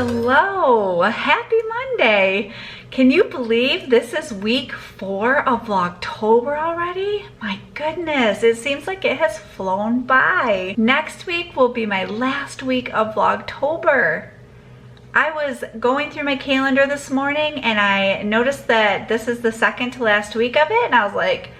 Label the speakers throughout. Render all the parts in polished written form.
Speaker 1: Hello, happy Monday. Can you believe this is week 4 of VlogTober already? My goodness, it seems like it has flown by. Next week will be my last week of VlogTober. I was going through my calendar this morning and I noticed that this is the second to last week of it, and I was like,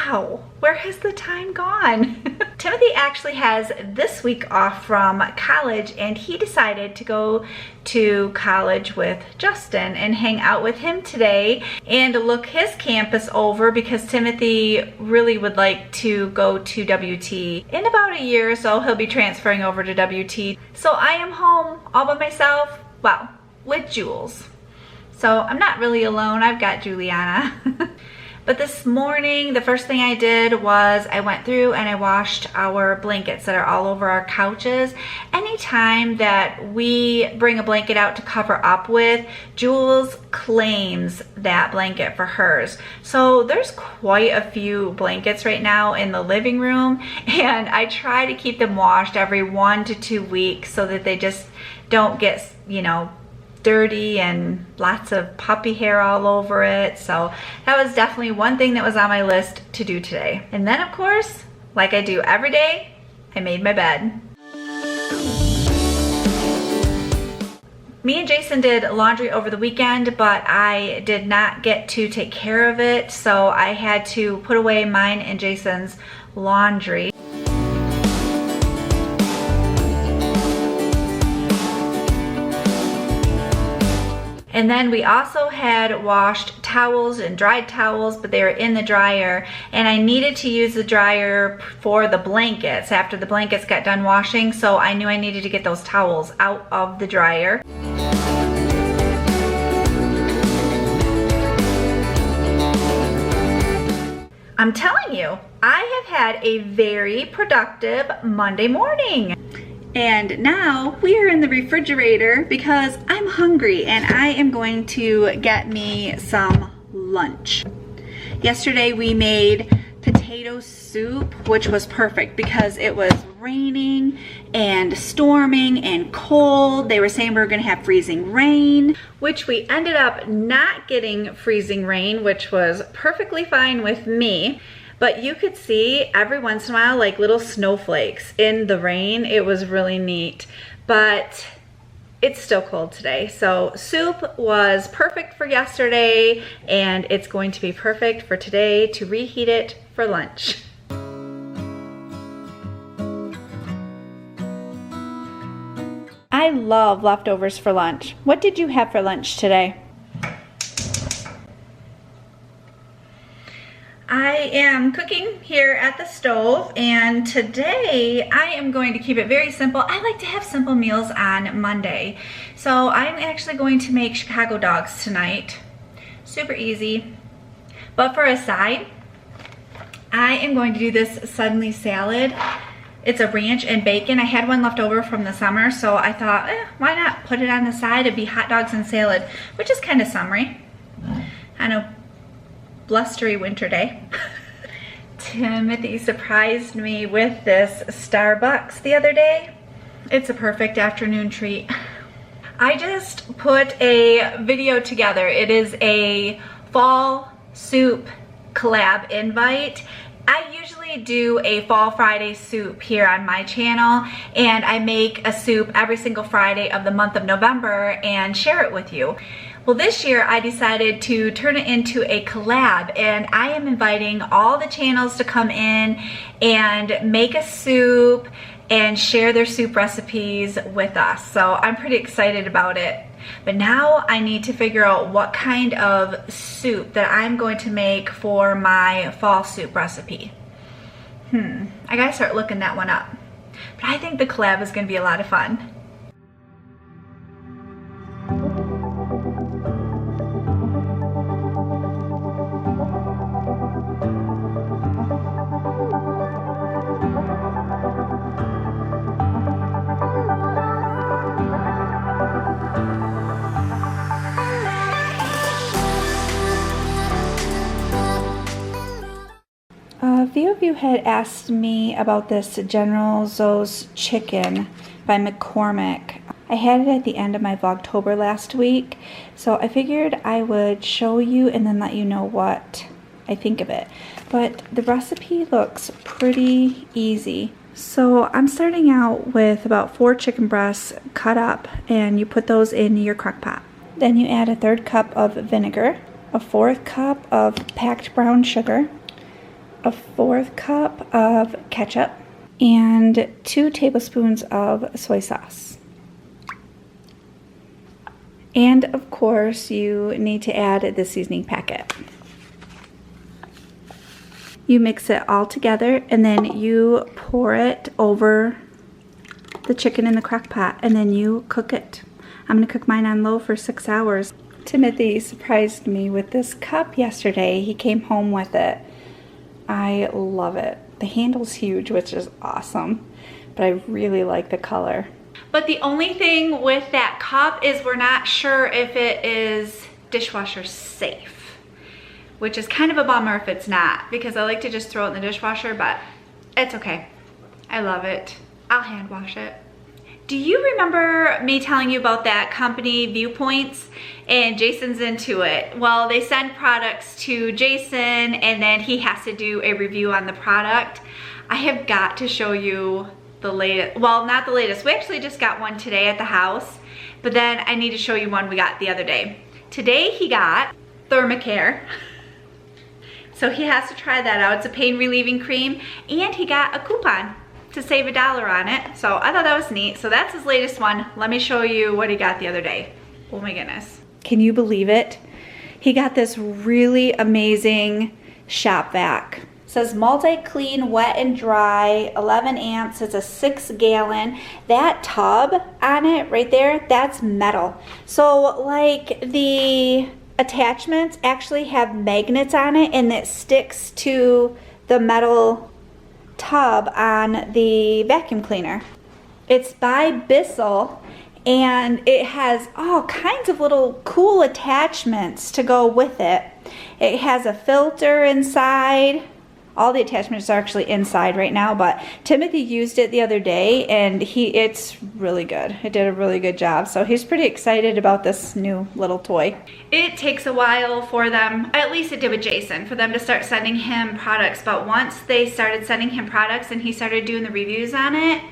Speaker 1: wow, where has the time gone? Timothy actually has this week off from college, and he decided to go to college with Justin and hang out with him today and look his campus over, because Timothy really would like to go to WT. In about a year or so, he'll be transferring over to WT. So I am home all by myself, well, with Jules. So I'm not really alone, I've got Juliana. But this morning, the first thing I did was I went through and I washed our blankets that are all over our couches. Anytime that we bring a blanket out to cover up with, Jules claims that blanket for hers. So there's quite a few blankets right now in the living room, and I try to keep them washed every 1 to 2 weeks so that they just don't get, you know, dirty and lots of puppy hair all over it. So that was definitely one thing that was on my list to do today. And then of course, like I do every day, I made my bed. Me and Jason did laundry over the weekend, but I did not get to take care of it, so I had to put away mine and Jason's laundry. And then we also had washed towels and dried towels, but they were in the dryer, and I needed to use the dryer for the blankets after the blankets got done washing, so I knew I needed to get those towels out of the dryer. I'm telling you, I have had a very productive Monday morning. And now we are in the refrigerator because I'm hungry and I am going to get me some lunch. Yesterday we made potato soup, which was perfect because it was raining and storming and cold. They were saying we were gonna have freezing rain, which we ended up not getting freezing rain, which was perfectly fine with me. But you could see every once in a while like little snowflakes in the rain. It was really neat, but it's still cold today. So soup was perfect for yesterday, and it's going to be perfect for today to reheat it for lunch. I love leftovers for lunch. What did you have for lunch today?I am cooking here at the stove, and today I am going to keep it very simple. I like to have simple meals on Monday. So I'm actually going to make Chicago dogs tonight. Super easy. But for a side, I am going to do this suddenly salad. It's a ranch and bacon. I had one left over from the summer, so I thought, why not put it on the side? It'd be hot dogs and salad, which is kind of summery. I know. Blustery winter day. Timothy surprised me with this Starbucks the other day. It's a perfect afternoon treat. I just put a video together. It is a fall soup collab invite. I usually do a Fall Friday soup here on my channel, and I make a soup every single Friday of the month of November and share it with you. Well, this year I decided to turn it into a collab, and I am inviting all the channels to come in and make a soup and share their soup recipes with us. So I'm pretty excited about it. But now I need to figure out what kind of soup that I'm going to make for my fall soup recipe. I gotta start looking that one up. But I think the collab is gonna be a lot of fun. A few of you had asked me about this General Tso's chicken by McCormick. I had it at the end of my VlogTober last week, so I figured I would show you and then let you know what I think of it. But the recipe looks pretty easy. So I'm starting out with about 4 chicken breasts cut up, and you put those in your crock pot. Then you add a 1/3 cup of vinegar, a 1/4 cup of packed brown sugar, a 1/4 cup of ketchup, and 2 tablespoons of soy sauce. And of course, you need to add the seasoning packet. You mix it all together, and then you pour it over the chicken in the crock pot, and then you cook it. I'm gonna cook mine on low for 6 hours. Timothy surprised me with this cup yesterday. He came home with it. I love it. The handle's huge, which is awesome, but I really like the color. But the only thing with that cup is we're not sure if it is dishwasher safe, which is kind of a bummer if it's not, because I like to just throw it in the dishwasher, but it's okay. I love it. I'll hand wash it. Do you remember me telling you about that company, Viewpoints? And Jason's into it. Well, they send products to Jason, and then he has to do a review on the product. I have got to show you the latest, well, not the latest. We actually just got one today at the house, but then I need to show you one we got the other day. Today he got Thermacare. So he has to try that out. It's a pain relieving cream, and he got a coupon to save $1 on it. So I thought that was neat. So that's his latest one. Let me show you what he got the other day. Oh my goodness. Can you believe it? He got this really amazing shop vac. It says multi-clean, wet and dry, 11 amps. It's a 6-gallon. That tub on it right there, that's metal. So like the attachments actually have magnets on it, and it sticks to the metal tub on the vacuum cleaner. It's by Bissell, and it has all kinds of little cool attachments to go with it. It has a filter inside. All the attachments are actually inside right now, but Timothy used it the other day, and it's really good. It did a really good job, so he's pretty excited about this new little toy. It takes a while for them, at least it did with Jason, for them to start sending him products, but once they started sending him products and he started doing the reviews on it,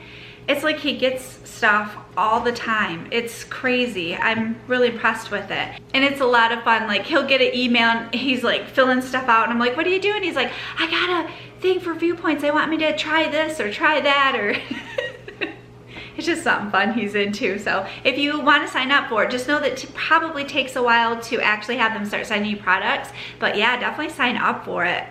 Speaker 1: it's like he gets stuff all the time. It's crazy. I'm really impressed with it. And it's a lot of fun. Like, he'll get an email and he's like filling stuff out, and I'm like, what are you doing? He's like, I got a thing for Viewpoints. They want me to try this or try that, or it's just something fun he's into. So if you want to sign up for it, just know that it probably takes a while to actually have them start sending you products. But yeah, definitely sign up for it.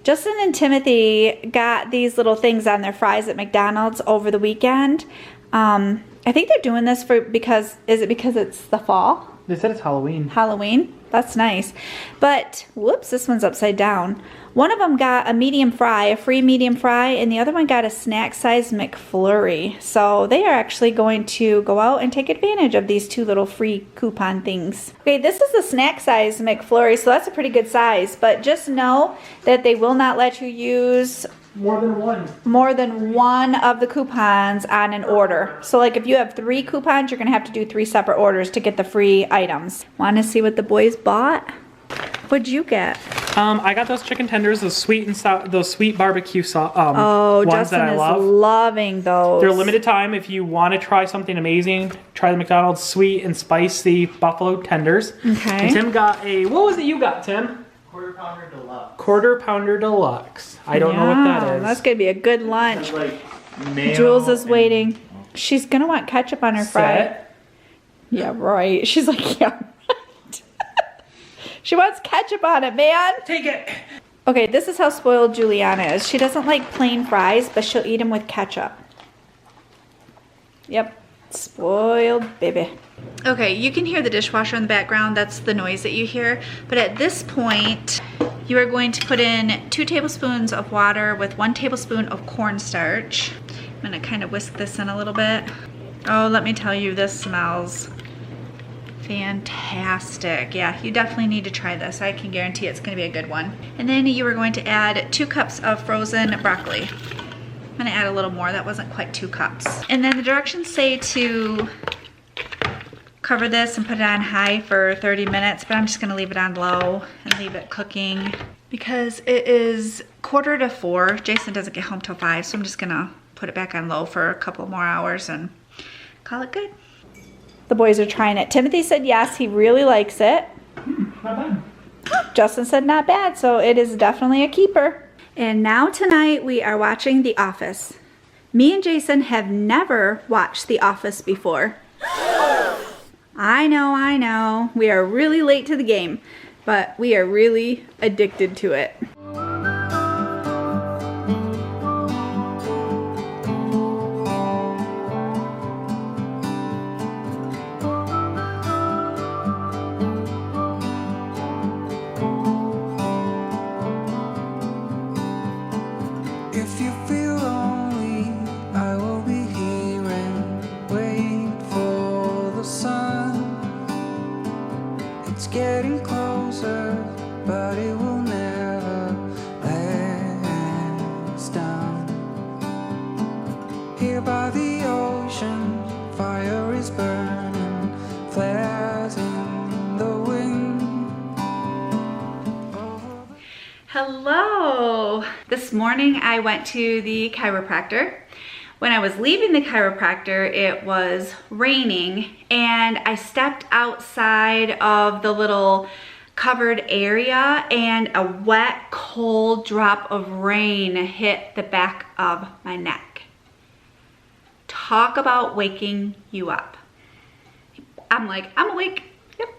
Speaker 1: Justin and Timothy got these little things on their fries at McDonald's over the weekend. I think they're doing this because it's the fall?
Speaker 2: They said it's Halloween.
Speaker 1: Halloween? That's nice. But, whoops, this one's upside down. One of them got a medium fry, a free medium fry, and the other one got a snack-sized McFlurry. So they are actually going to go out and take advantage of these 2 little free coupon things. Okay, this is a snack-sized McFlurry, so that's a pretty good size. But just know that they will not let you use
Speaker 2: more than one
Speaker 1: of the coupons on an order. So like if you have 3 coupons, you're gonna have to do 3 separate orders to get the free items. Want to see what the boys bought? What'd you get?
Speaker 2: I got those chicken tenders, those sweet and those sweet barbecue
Speaker 1: ones Justin
Speaker 2: that I love.
Speaker 1: Loving those.
Speaker 2: They're limited time. If you want to try something amazing, try the McDonald's sweet and spicy buffalo tenders.
Speaker 1: Okay.
Speaker 2: And Tim got what was it you got, Tim?
Speaker 3: Quarter pounder deluxe.
Speaker 2: Quarter pounder deluxe. I don't know what that is.
Speaker 1: That's gonna be a good lunch.
Speaker 3: Like mayo
Speaker 1: Jules is waiting. She's gonna want ketchup on her fry. Yeah, right. She's like, yeah, right. She wants ketchup on it, man.
Speaker 2: Take it.
Speaker 1: Okay, this is how spoiled Juliana is. She doesn't like plain fries, but she'll eat them with ketchup. Yep, spoiled baby. Okay, you can hear the dishwasher in the background. That's the noise that you hear. But at this point, you are going to put in 2 tablespoons of water with 1 tablespoon of cornstarch. I'm gonna kind of whisk this in a little bit. Oh, let me tell you, this smells fantastic. Yeah, you definitely need to try this. I can guarantee it's gonna be a good one. And then you are going to add 2 cups of frozen broccoli. I'm gonna add a little more. That wasn't quite 2 cups. And then the directions say to cover this and put it on high for 30 minutes, but I'm just gonna leave it on low and leave it cooking because it is 3:45. Jason doesn't get home till 5, so I'm just gonna put it back on low for a couple more hours and call it good. The boys are trying it. Timothy said yes, he really likes it.
Speaker 2: Not bad.
Speaker 1: Justin said not bad, so it is definitely a keeper. And now tonight we are watching The Office. Me and Jason have never watched The Office before. I know. We are really late to the game, but we are really addicted to it.
Speaker 4: If you feel lonely, I will be here and wait for the sun. It's getting closer, but it will never let us down. Here by the ocean, fire is burning, flares in the wind.
Speaker 1: Hello! This morning I went to the chiropractor. When I was leaving the chiropractor, it was raining and I stepped outside of the little covered area and a wet, cold drop of rain hit the back of my neck. Talk about waking you up. I'm like, I'm awake. Yep.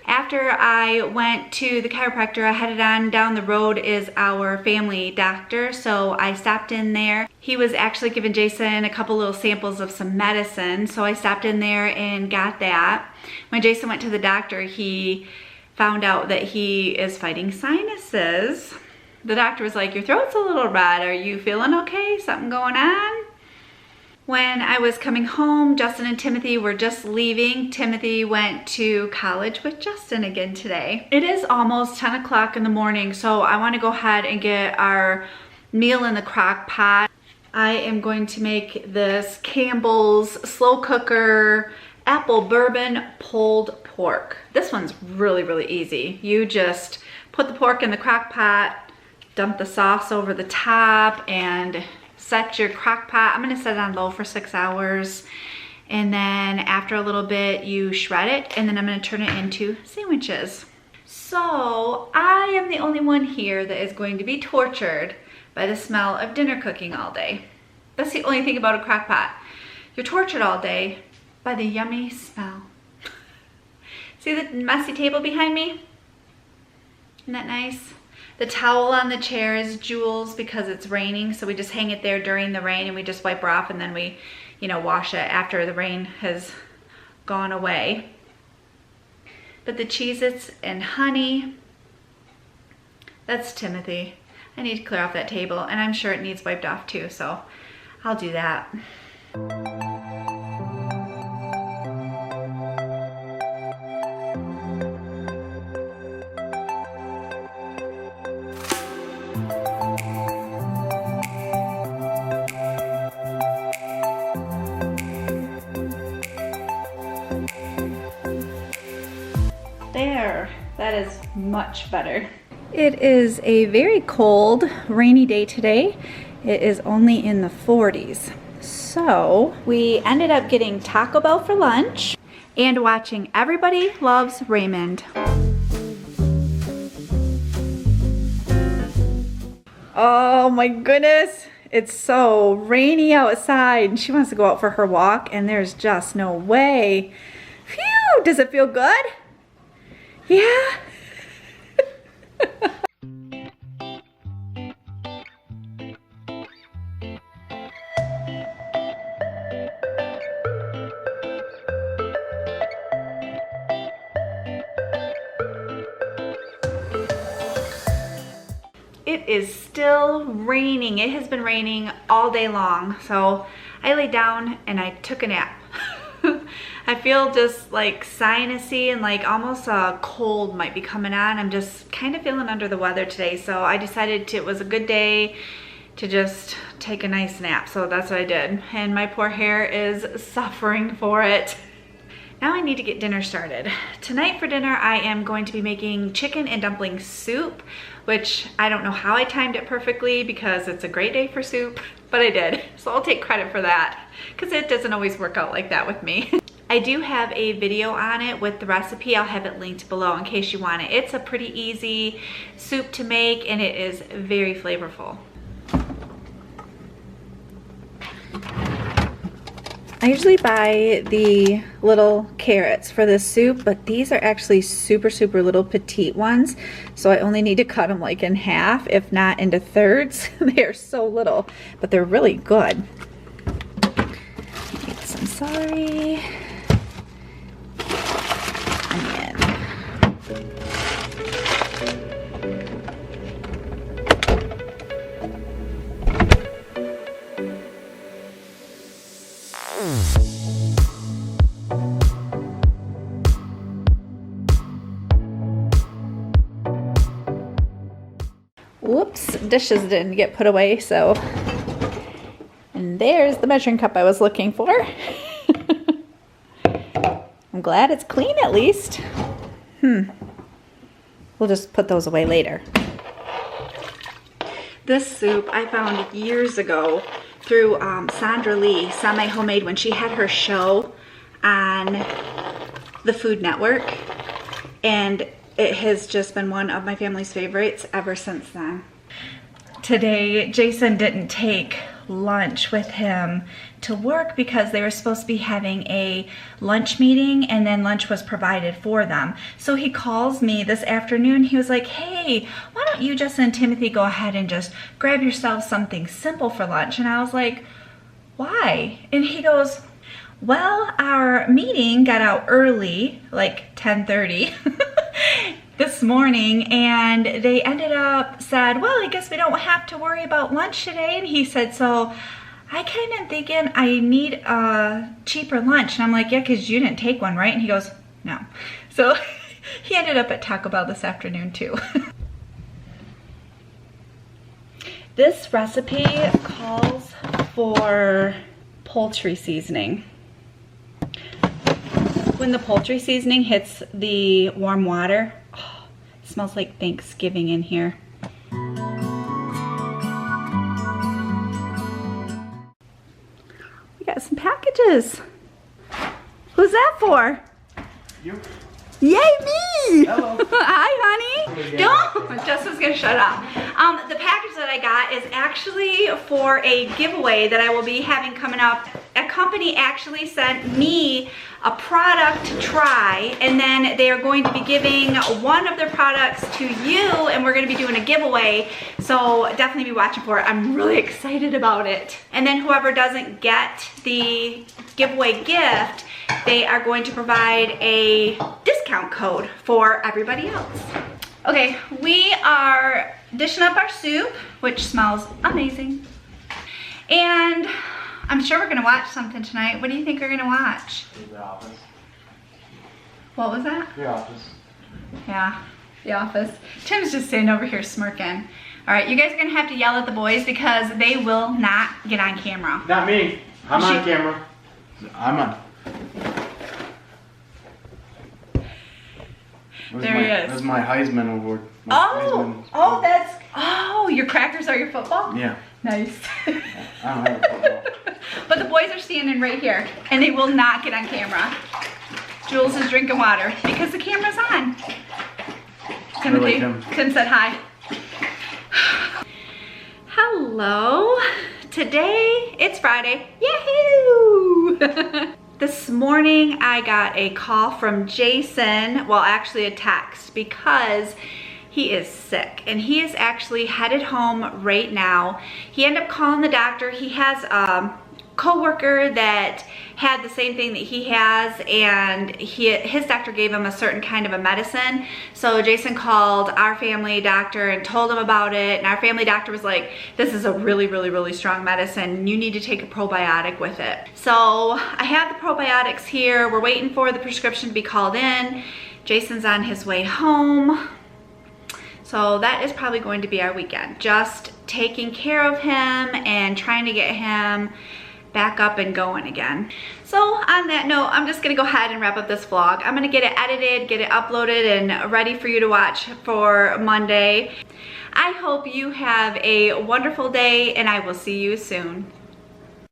Speaker 1: After I went to the chiropractor, I headed on down the road is our family doctor, so I stopped in there. He was actually giving Jason a couple little samples of some medicine, so I stopped in there and got that. When Jason went to the doctor, he found out that he is fighting sinuses. The doctor was like, your throat's a little red. Are you feeling okay? Something going on? When I was coming home, Justin and Timothy were just leaving. Timothy went to college with Justin again today. It is almost 10 o'clock in the morning, so I want to go ahead and get our meal in the crock pot. I am going to make this Campbell's slow cooker apple bourbon pulled pork. This one's really, really easy. You just put the pork in the crock pot, dump the sauce over the top, and set your crock pot. I'm gonna set it on low for 6 hours. And then after a little bit, you shred it, and then I'm gonna turn it into sandwiches. So I am the only one here that is going to be tortured by the smell of dinner cooking all day. That's the only thing about a crock pot. You're tortured all day by the yummy smell. See the messy table behind me? Isn't that nice? The towel on the chair is Jules because it's raining, so we just hang it there during the rain and we just wipe her off, and then we, wash it after the rain has gone away. But the Cheez-Its and honey, that's Timothy. I need to clear off that table, and I'm sure it needs wiped off too, so I'll do that. There, that is much better. It is a very cold, rainy day today. It is only in the 40s. So we ended up getting Taco Bell for lunch and watching Everybody Loves Raymond. Oh my goodness. It's so rainy outside and she wants to go out for her walk and there's just no way. Phew, does it feel good? Yeah. It is still raining. It has been raining all day long. So I laid down and I took a nap. I feel just like sinusy and like almost a cold might be coming on. I'm just kind of feeling under the weather today. So I decided it was a good day to just take a nice nap. So that's what I did. And my poor hair is suffering for it. Now I need to get dinner started. Tonight for dinner, I am going to be making chicken and dumpling soup, which I don't know how I timed it perfectly because it's a great day for soup, but I did. So I'll take credit for that because it doesn't always work out like that with me. I do have a video on it with the recipe. I'll have it linked below in case you want it. It's a pretty easy soup to make and it is very flavorful. I usually buy the little carrots for this soup, but these are actually super little petite ones. So I only need to cut them like in half, if not into thirds. They're so little, but they're really good. Make some celery. Onion. Whoops, dishes didn't get put away, so. And there's the measuring cup I was looking for. I'm glad it's clean at least. We'll just put those away later. This soup I found years ago through Sandra Lee, Semi Homemade, when she had her show on the Food Network. And it has just been one of my family's favorites ever since then. Today, Jason didn't take lunch with him to work because they were supposed to be having a lunch meeting and then lunch was provided for them. So he calls me this afternoon. He was like, hey, why don't you, Justin and Timothy, go ahead and just grab yourself something simple for lunch? And I was like, why? And he goes, well, our meeting got out early, like 10:30 this morning, and they ended up said, well, I guess we don't have to worry about lunch today. And he said, so I kind of thinking I need a cheaper lunch. And I'm like, yeah, because you didn't take one, right? And he goes, no. So he ended up at Taco Bell this afternoon too. This recipe calls for poultry seasoning. When the poultry seasoning hits the warm water, oh, it smells like Thanksgiving in here. We got some packages. Who's that for?
Speaker 3: You.
Speaker 1: Yay, me!
Speaker 3: Hello.
Speaker 1: Hi, honey. Don't. Justin's gonna shut up. The package that I got is actually for a giveaway that I will be having coming up. A company actually sent me a product to try, and then they are going to be giving one of their products to you, and we're going to be doing a giveaway. So definitely be watching for it. I'm really excited about it. And then whoever doesn't get the giveaway gift, they are going to provide a discount code for everybody else. Okay, we are dishing up our soup, which smells amazing. And I'm sure we're gonna watch something tonight. What do you think we're gonna watch?
Speaker 3: The Office.
Speaker 1: What was that?
Speaker 3: The Office.
Speaker 1: Yeah, The Office. Tim's just sitting over here smirking. All right, you guys are gonna have to yell at the boys because they will not get on camera.
Speaker 3: Not me. I'm on camera. I'm on.
Speaker 1: There he is.
Speaker 3: That's my Heisman award.
Speaker 1: Your crackers are your football?
Speaker 3: Yeah.
Speaker 1: Nice.
Speaker 3: I don't have a football.
Speaker 1: But the boys are standing right here and they will not get on camera. Jules is drinking water because the camera's on. Timothy, Tim said hi. Hello. Today, it's Friday. Yahoo! This morning I got a call from Jason, well actually a text, because he is sick and he is actually headed home right now. He ended up calling the doctor. He has a coworker that had the same thing that he has, and his doctor gave him a certain kind of a medicine. So Jason called our family doctor and told him about it, and our family doctor was like, this is a really strong medicine. You need to take a probiotic with it. So I have the probiotics here. We're waiting for the prescription to be called in. Jason's on his way home. So that is probably going to be our weekend. Just taking care of him and trying to get him back up and going again. So on that note, I'm just gonna go ahead and wrap up this vlog. I'm gonna get it edited, get it uploaded, and ready for you to watch for Monday. I hope you have a wonderful day, and I will see you soon.